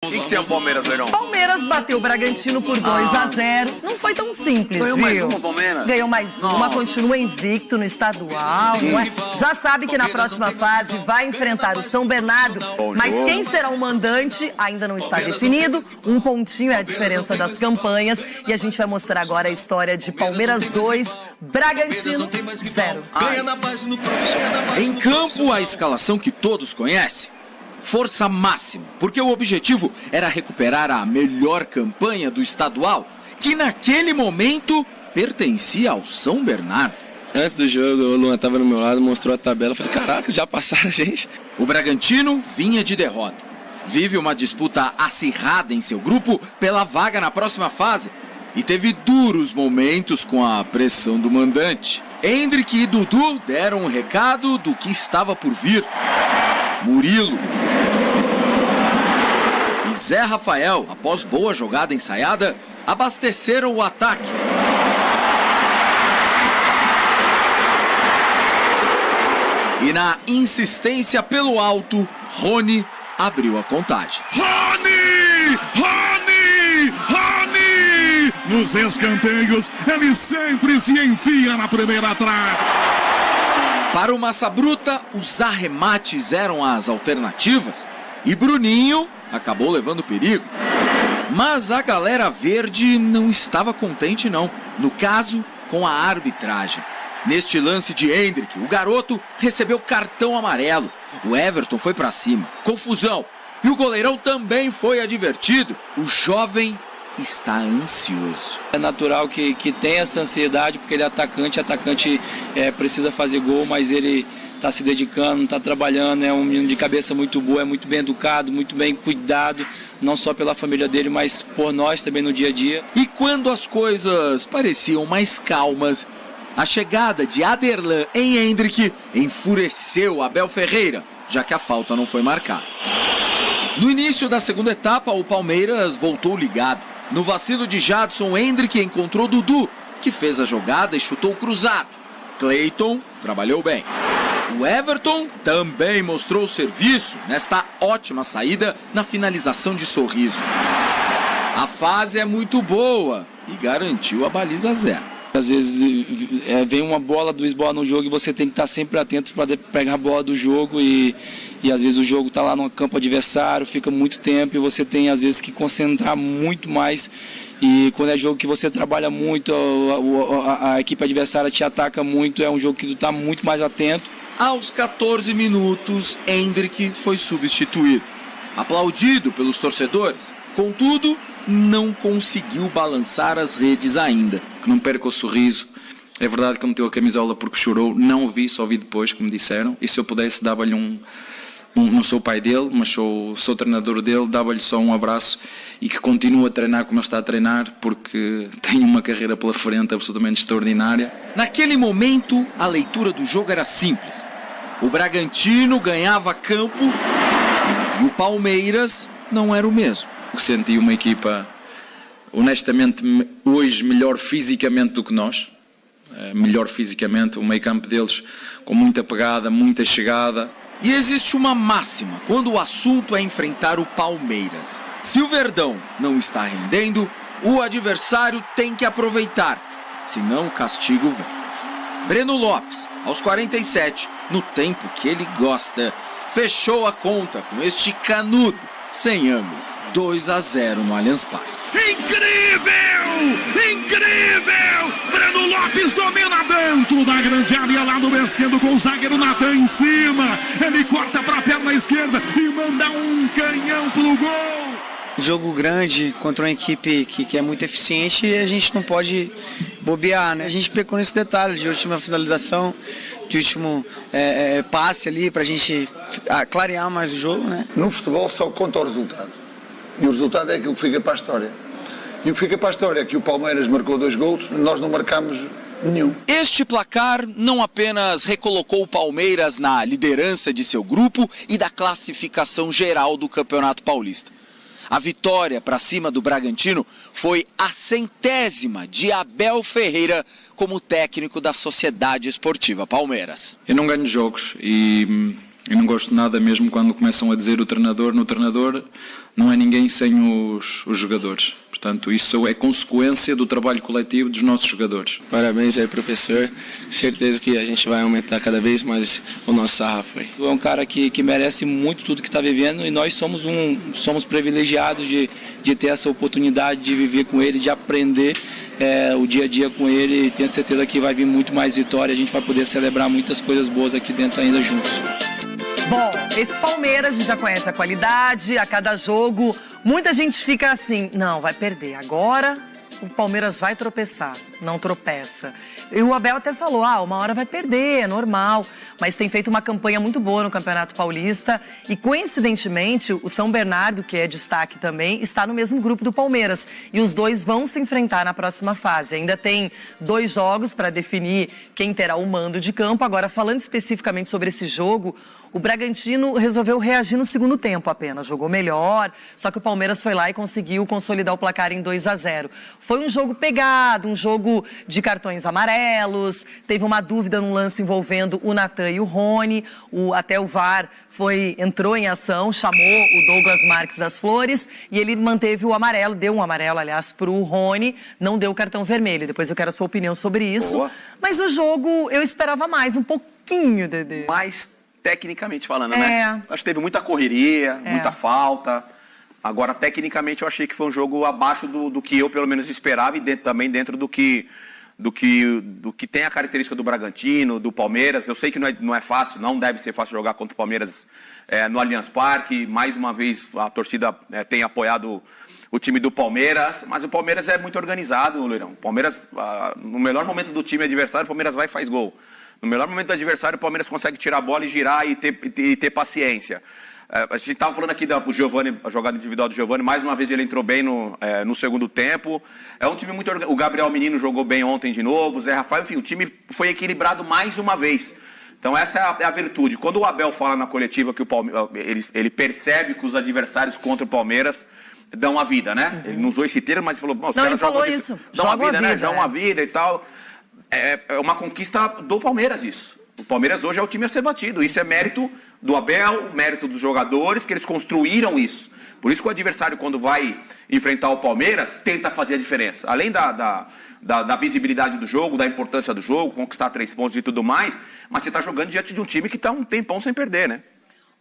O que tem o Palmeiras, Verão? Palmeiras bateu o Bragantino por 2-0. Não foi tão simples, Ganhou viu? mais uma, Palmeiras? Ganhou mais uma, continua invicto no estadual, não é? Já sabe que na próxima fase vai enfrentar o São Bernardo, mas quem será o mandante ainda não está definido. Um pontinho é a diferença das campanhas e a gente vai mostrar agora a história de Palmeiras 2, Bragantino 0. Em campo, a escalação que todos conhecem. Força máxima, porque o objetivo era recuperar a melhor campanha do estadual, que naquele momento pertencia ao São Bernardo. Antes do jogo, o Luan estava no meu lado, mostrou a tabela, falei, caraca, já passaram a gente. O Bragantino vinha de derrota. Vive uma disputa acirrada em seu grupo pela vaga na próxima fase e teve duros momentos com a pressão do mandante. Endrick e Dudu deram um recado do que estava por vir. Murilo e Zé Rafael, após boa jogada ensaiada, abasteceram o ataque. E na insistência pelo alto, Rony abriu a contagem. Rony! Rony! Rony! Nos escanteios, ele sempre se enfia na primeira trave. Para o Massa Bruta, os arremates eram as alternativas e Bruninho acabou levando perigo. Mas a galera verde não estava contente não, no caso com a arbitragem. Neste lance de Endrick, o garoto recebeu cartão amarelo. O Everton foi para cima, confusão, e o goleirão também foi advertido. O jovem está ansioso. É natural que tenha essa ansiedade, porque ele é atacante precisa fazer gol, mas ele está se dedicando, está trabalhando, é um menino de cabeça muito boa, é muito bem educado, muito bem cuidado, não só pela família dele, mas por nós também no dia a dia. E quando as coisas pareciam mais calmas, a chegada de Aderlan em Endrick enfureceu Abel Ferreira, já que a falta não foi marcada. No início da segunda etapa, o Palmeiras voltou ligado. No vacilo de Jadson, Endrick encontrou Dudu, que fez a jogada e chutou cruzado. Cleiton trabalhou bem. O Everton também mostrou serviço nesta ótima saída na finalização de Sorriso. A fase é muito boa e garantiu a baliza zero. Às vezes vem uma bola do Lisboa no jogo e você tem que estar sempre atento para pegar a bola do jogo e às vezes o jogo está lá no campo adversário, fica muito tempo e você tem às vezes que concentrar muito mais. E quando é jogo que você trabalha muito, a equipe adversária te ataca muito, é um jogo que tu está muito mais atento. Aos 14 minutos, Endrick foi substituído. Aplaudido pelos torcedores, contudo, não conseguiu balançar as redes ainda. Que não perca o sorriso. É verdade que meteu a camisola porque chorou. Não o vi, só vi depois, como disseram. E se eu pudesse, dava-lhe não sou pai dele, mas sou treinador dele, dava-lhe só um abraço e que continue a treinar como ele está a treinar, porque tem uma carreira pela frente absolutamente extraordinária. Naquele momento, a leitura do jogo era simples. O Bragantino ganhava campo e o Palmeiras não era o mesmo. Senti uma equipa, honestamente, hoje melhor fisicamente do que nós. Melhor fisicamente, o meio campo deles com muita pegada, muita chegada. E existe uma máxima quando o assunto é enfrentar o Palmeiras. Se o Verdão não está rendendo, o adversário tem que aproveitar, senão o castigo vem. Breno Lopes, aos 47, no tempo que ele gosta, fechou a conta com este canudo, sem ângulo. 2-0 no Allianz Parque. Incrível! Incrível! Breno Lopes domina dentro da grande área lá no esquerdo com o zagueiro Natan em cima. Ele corta para a perna esquerda e manda um canhão pro gol. Jogo grande contra uma equipe que é muito eficiente e a gente não pode bobear, né? A gente pecou nesse detalhe de última finalização, de último passe ali pra gente clarear mais o jogo, né? No futebol só conta o resultado. E o resultado é aquilo que fica para a história. E o que fica para a história é que o Palmeiras marcou 2 golos, nós não marcámos nenhum. Este placar não apenas recolocou o Palmeiras na liderança de seu grupo e da classificação geral do Campeonato Paulista. A vitória para cima do Bragantino foi a 100ª de Abel Ferreira como técnico da Sociedade Esportiva Palmeiras. Eu não ganho jogos e E não gosto nada mesmo quando começam a dizer o treinador. No treinador não é ninguém sem os jogadores. Portanto, isso é consequência do trabalho coletivo dos nossos jogadores. Parabéns aí, professor. Certeza que a gente vai aumentar cada vez mais o nosso sarrafo aí. É um cara que merece muito tudo que está vivendo e nós somos privilegiados de ter essa oportunidade de viver com ele, de aprender o dia a dia com ele, e tenho certeza que vai vir muito mais vitória, a gente vai poder celebrar muitas coisas boas aqui dentro ainda juntos. Bom, esse Palmeiras, a gente já conhece a qualidade, a cada jogo, muita gente fica assim, não, vai perder, agora o Palmeiras vai tropeçar, não tropeça. E o Abel até falou, uma hora vai perder, é normal, mas tem feito uma campanha muito boa no Campeonato Paulista e, coincidentemente, o São Bernardo, que é destaque também, está no mesmo grupo do Palmeiras e os dois vão se enfrentar na próxima fase. Ainda tem 2 jogos para definir quem terá o mando de campo. Agora, falando especificamente sobre esse jogo, o Bragantino resolveu reagir no segundo tempo apenas, jogou melhor, só que o Palmeiras foi lá e conseguiu consolidar o placar em 2-0. Foi um jogo pegado, um jogo de cartões amarelos, teve uma dúvida num lance envolvendo o Natan e o Rony, até o VAR entrou em ação, chamou o Douglas Marques das Flores e ele manteve o amarelo, deu um amarelo, aliás, para o Rony, não deu o cartão vermelho. Depois eu quero a sua opinião sobre isso. Boa. Mas o jogo eu esperava mais, um pouquinho, Dedê. Mais tecnicamente falando, né? Acho que teve muita correria, muita falta. Agora, tecnicamente, eu achei que foi um jogo abaixo do que eu, pelo menos, esperava e também dentro do que tem a característica do Bragantino, do Palmeiras. Eu sei que não é fácil, não deve ser fácil jogar contra o Palmeiras no Allianz Parque. Mais uma vez, a torcida tem apoiado o time do Palmeiras, mas o Palmeiras é muito organizado, Loirão. O Palmeiras, no melhor momento do time adversário, o Palmeiras vai e faz gol. No melhor momento do adversário, o Palmeiras consegue tirar a bola e girar e ter paciência. A gente estava falando aqui do Giovani, a jogada individual do Giovani, mais uma vez ele entrou bem no segundo tempo. É um time muito organizado. O Gabriel Menino jogou bem ontem de novo, o Zé Rafael, enfim, o time foi equilibrado mais uma vez. Então essa é a virtude. Quando o Abel fala na coletiva que ele percebe que os adversários contra o Palmeiras dão a vida, né? Ele não usou esse termo, mas ele falou... Ele falou isso. Dão a vida, né? Dão a vida e tal... É uma conquista do Palmeiras isso. O Palmeiras hoje é o time a ser batido. Isso é mérito do Abel, mérito dos jogadores, que eles construíram isso. Por isso que o adversário, quando vai enfrentar o Palmeiras, tenta fazer a diferença. Além da visibilidade do jogo, da importância do jogo, conquistar 3 pontos e tudo mais, mas você está jogando diante de um time que está um tempão sem perder, né?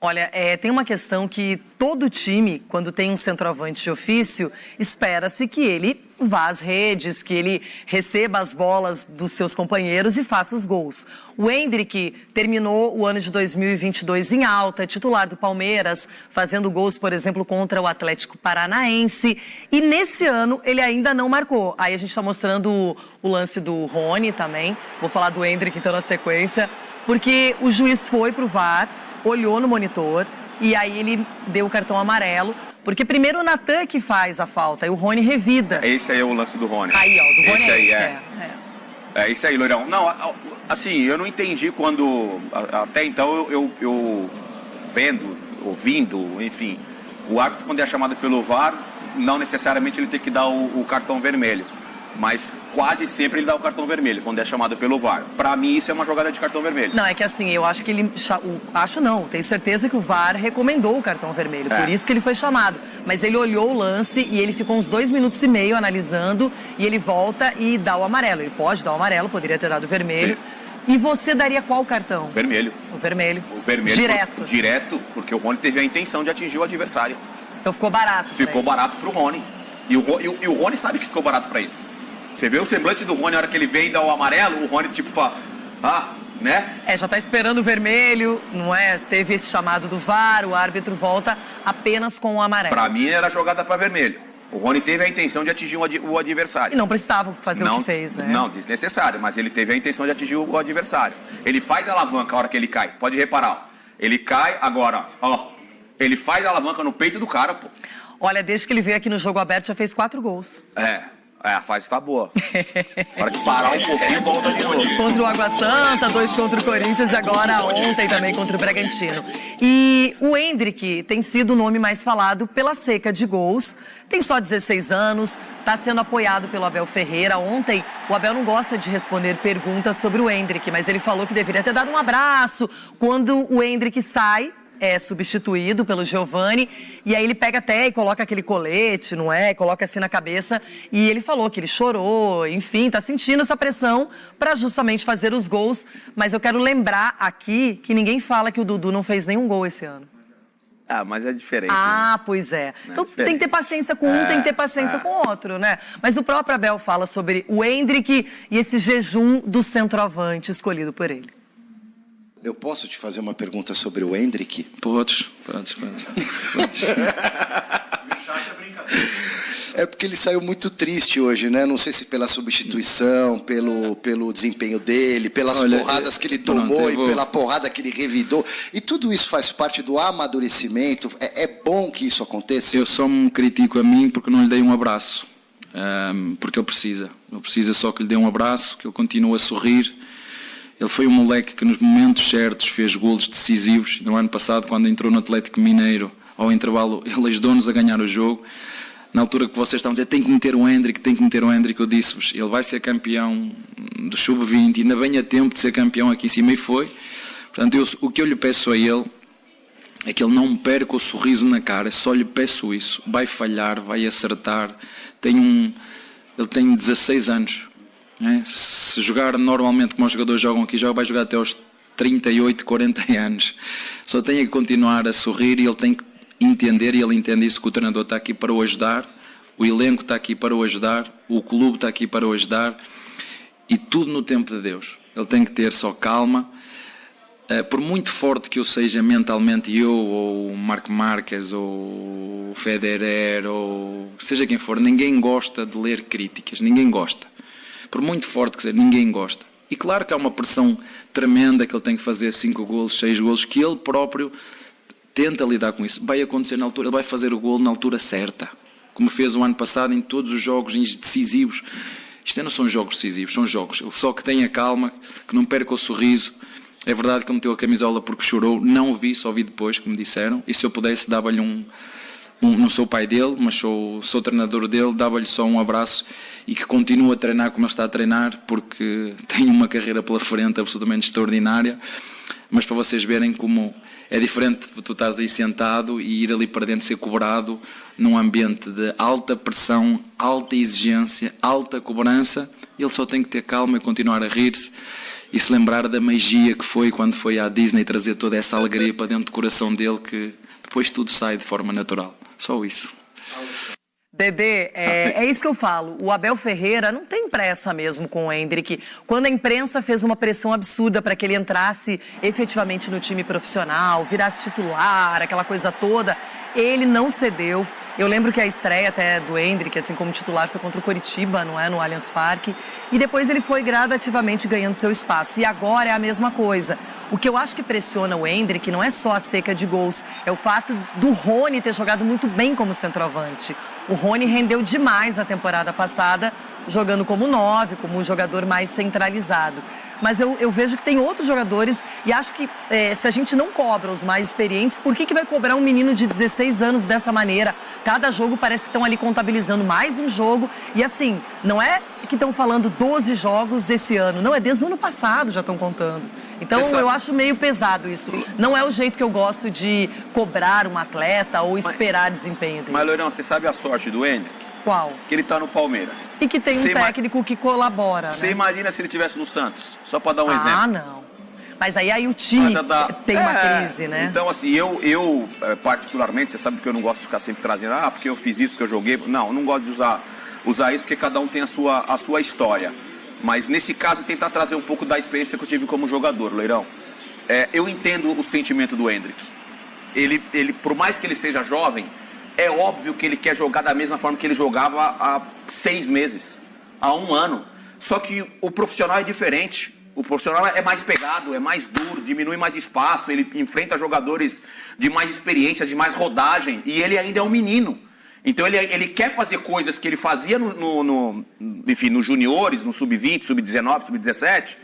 Olha, tem uma questão que todo time, quando tem um centroavante de ofício, espera-se que ele vá às redes, que ele receba as bolas dos seus companheiros e faça os gols. O Endrick terminou o ano de 2022 em alta, titular do Palmeiras, fazendo gols, por exemplo, contra o Atlético Paranaense. E nesse ano ele ainda não marcou. Aí a gente está mostrando o lance do Rony também. Vou falar do Endrick então na sequência. Porque o juiz foi pro VAR, olhou no monitor e aí ele deu o cartão amarelo, porque primeiro o Natan que faz a falta e o Rony revida. Esse aí é o lance do Rony. Aí, ó, do Rony. Esse aí é isso aí, Loirão. Não, assim, eu não entendi quando, até então eu vendo, ouvindo, enfim, o árbitro quando é chamado pelo VAR, não necessariamente ele tem que dar o cartão vermelho. Mas quase sempre ele dá o cartão vermelho quando é chamado pelo VAR. Pra mim, isso é uma jogada de cartão vermelho. Não, é que assim, eu acho que ele... tenho certeza que o VAR recomendou o cartão vermelho. Por isso que ele foi chamado. Mas ele olhou o lance e ele ficou uns 2 minutos e meio analisando. E ele volta e dá o amarelo. Ele pode dar o amarelo, poderia ter dado o vermelho. E você daria qual cartão? O vermelho. O vermelho. O vermelho. Direto. Direto, porque o Rony teve a intenção de atingir o adversário. Então ficou barato. Ficou barato pro Rony. E o Rony sabe que ficou barato pra ele. Você vê o semblante do Rony, na hora que ele vem e dá o amarelo, o Rony tipo fala, né? Já tá esperando o vermelho, não é? Teve esse chamado do VAR, o árbitro volta apenas com o amarelo. Pra mim era jogada pra vermelho. O Rony teve a intenção de atingir o adversário. E não precisava fazer o que fez, né? Não, desnecessário, mas ele teve a intenção de atingir o adversário. Ele faz a alavanca a hora que ele cai, pode reparar. Ó. Ele cai, agora, ó. Ele faz a alavanca no peito do cara, pô. Olha, desde que ele veio aqui no Jogo Aberto já fez 4 gols. A fase tá boa. Hora de parar um pouquinho, volta de novo. Contra o Água Santa, 2 contra o Corinthians e agora ontem também contra o Bragantino. E o Endrick tem sido o nome mais falado pela seca de gols. Tem só 16 anos, está sendo apoiado pelo Abel Ferreira. Ontem, o Abel não gosta de responder perguntas sobre o Endrick, mas ele falou que deveria ter dado um abraço quando o Endrick sai. É substituído pelo Giovani, e aí ele pega até e coloca aquele colete, não é? Coloca assim na cabeça, e ele falou que ele chorou, enfim, tá sentindo essa pressão para justamente fazer os gols, mas eu quero lembrar aqui que ninguém fala que o Dudu não fez nenhum gol esse ano. Mas é diferente. Né? Pois é. Então tem que ter paciência com um, tem que ter paciência com o outro, né? Mas o próprio Abel fala sobre o Endrick e esse jejum do centroavante escolhido por ele. Eu posso te fazer uma pergunta sobre o Endrick? Pode. É porque ele saiu muito triste hoje, né? Não sei se pela substituição, pelo desempenho dele, pelas porradas que ele tomou e pela porrada que ele revidou. E tudo isso faz parte do amadurecimento. É bom que isso aconteça? Eu só me critico a mim porque não lhe dei um abraço. Porque ele precisa. Ele precisa só que lhe dê um abraço, que ele continue a sorrir. Ele foi um moleque que nos momentos certos fez golos decisivos. No ano passado, quando entrou no Atlético Mineiro, ao intervalo, ele ajudou-nos a ganhar o jogo. Na altura que vocês estavam a dizer, tem que meter o Endrick, eu disse-vos, ele vai ser campeão do Sub-20, ainda bem a tempo de ser campeão aqui em cima, e foi. Portanto, o que eu lhe peço a ele é que ele não perca o sorriso na cara, só lhe peço isso. Vai falhar, vai acertar. Ele tem 16 anos. Se jogar normalmente como os jogadores jogam aqui, vai jogar até aos 38, 40 anos. Só tem que continuar a sorrir e ele tem que entender, e ele entende isso, que o treinador está aqui para o ajudar, o elenco está aqui para o ajudar, o clube está aqui para o ajudar, e tudo no tempo de Deus. Ele tem que ter só calma. Por muito forte que eu seja mentalmente, eu ou o Marco Marques ou o Federer ou seja quem for, ninguém gosta de ler críticas, ninguém gosta. Por muito forte que seja, ninguém gosta. E claro que há uma pressão tremenda que ele tem que fazer 5 golos, 6 golos, que ele próprio tenta lidar com isso. Vai acontecer na altura, ele vai fazer o golo na altura certa, como fez o ano passado em todos os jogos decisivos. Isto não são jogos decisivos, são jogos. Ele só que tenha calma, que não perca o sorriso. É verdade que ele meteu a camisola porque chorou, não o vi, só vi depois, como disseram, e se eu pudesse dava-lhe não sou pai dele, mas sou treinador dele, dava-lhe só um abraço e que continue a treinar como ele está a treinar, porque tem uma carreira pela frente absolutamente extraordinária. Mas para vocês verem como é diferente tu estás aí sentado e ir ali para dentro ser cobrado num ambiente de alta pressão, alta exigência, alta cobrança. Ele só tem que ter calma e continuar a rir-se e se lembrar da magia que foi quando foi à Disney trazer toda essa alegria para dentro do coração dele, que depois tudo sai de forma natural. Só isso. Dedê, é isso que eu falo. O Abel Ferreira não tem pressa mesmo com o Endrick. Quando a imprensa fez uma pressão absurda para que ele entrasse efetivamente no time profissional, virasse titular, aquela coisa toda, ele não cedeu. Eu lembro que a estreia até do Endrick, assim como titular, foi contra o Coritiba, não é? No Allianz Parque. E depois ele foi gradativamente ganhando seu espaço. E agora é a mesma coisa. O que eu acho que pressiona o Endrick não é só a seca de gols, é o fato do Rony ter jogado muito bem como centroavante. O Rony rendeu demais a temporada passada, jogando como 9, como um jogador mais centralizado. Mas eu vejo que tem outros jogadores e acho que se a gente não cobra os mais experientes, por que vai cobrar um menino de 16 anos dessa maneira? Cada jogo parece que estão ali contabilizando mais um jogo. E assim, não é que estão falando 12 jogos desse ano, não, é desde o ano passado já estão contando. Então eu acho meio pesado isso. Não é o jeito que eu gosto de cobrar um atleta ou esperar desempenho dele. Mas, Loirão, você sabe a sorte do Endrick? Qual? Que ele tá no Palmeiras. E que tem um técnico que colabora. Você imagina se ele estivesse no Santos? Só para dar um exemplo. Ah, não. Mas aí o time tem uma crise, né? Então, assim, eu particularmente, você sabe que eu não gosto de ficar sempre trazendo, porque eu fiz isso, porque eu joguei. Não gosto de usar isso, porque cada um tem a sua história. Mas nesse caso, tentar trazer um pouco da experiência que eu tive como jogador, Loirão. Eu entendo o sentimento do Endrick. Ele, por mais que ele seja jovem, é óbvio que ele quer jogar da mesma forma que ele jogava há 6 meses, há 1 ano. Só que o profissional é diferente. O profissional é mais pegado, é mais duro, diminui mais espaço, ele enfrenta jogadores de mais experiência, de mais rodagem, e ele ainda é um menino. Então ele quer fazer coisas que ele fazia enfim, nos juniores, no sub-20, sub-19, sub-17,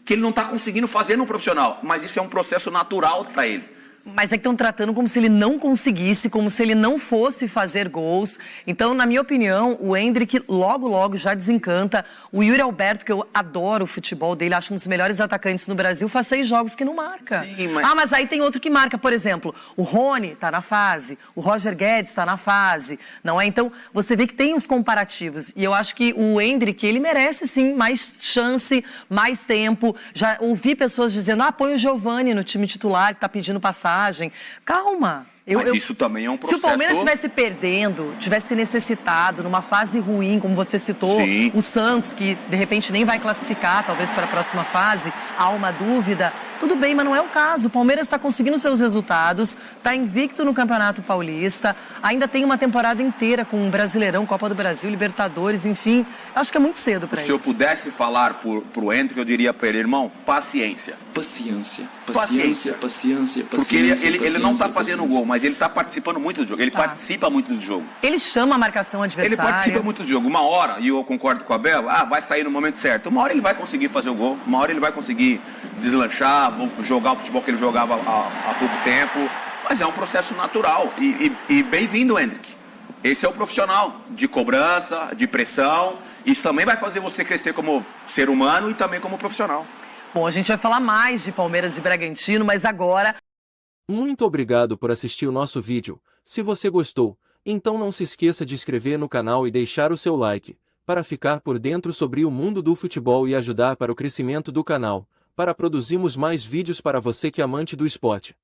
que ele não está conseguindo fazer no profissional. Mas isso é um processo natural para ele. Mas é que estão tratando como se ele não conseguisse, como se ele não fosse fazer gols. Então, na minha opinião, o Endrick logo já desencanta. O Yuri Alberto, que eu adoro o futebol dele, acho um dos melhores atacantes no Brasil, faz 6 jogos que não marca. Sim, mas aí tem outro que marca, por exemplo, o Rony está na fase, o Roger Guedes está na fase, não é? Então, você vê que tem os comparativos. E eu acho que o Endrick, ele merece sim mais chance, mais tempo. Já ouvi pessoas dizendo, põe o Giovani no time titular, que está pedindo passagem. Calma. Mas isso também é um processo... Se o Palmeiras estivesse perdendo, tivesse necessitado, numa fase ruim, como você citou, sim, o Santos, que de repente nem vai classificar, talvez para a próxima fase, há uma dúvida, tudo bem, mas não é o caso. O Palmeiras está conseguindo seus resultados, está invicto no Campeonato Paulista, ainda tem uma temporada inteira com Brasileirão, Copa do Brasil, Libertadores, enfim. Acho que é muito cedo para isso. Se eu pudesse falar pro Endrick, eu diria para ele, irmão, paciência. Paciência. Porque ele não está fazendo gol, mas ele está participando muito do jogo. Ele participa muito do jogo. Ele chama a marcação adversária. Ele participa muito do jogo. Uma hora, e eu concordo com a Abel, vai sair no momento certo. Uma hora ele vai conseguir fazer o gol. Uma hora ele vai conseguir deslanchar, jogar o futebol que ele jogava há pouco tempo. Mas é um processo natural. E bem-vindo, Endrick. Esse é o profissional de cobrança, de pressão. Isso também vai fazer você crescer como ser humano e também como profissional. Bom, a gente vai falar mais de Palmeiras e Bragantino, mas agora... Muito obrigado por assistir o nosso vídeo. Se você gostou, então não se esqueça de inscrever no canal e deixar o seu like, para ficar por dentro sobre o mundo do futebol e ajudar para o crescimento do canal, para produzirmos mais vídeos para você que é amante do esporte.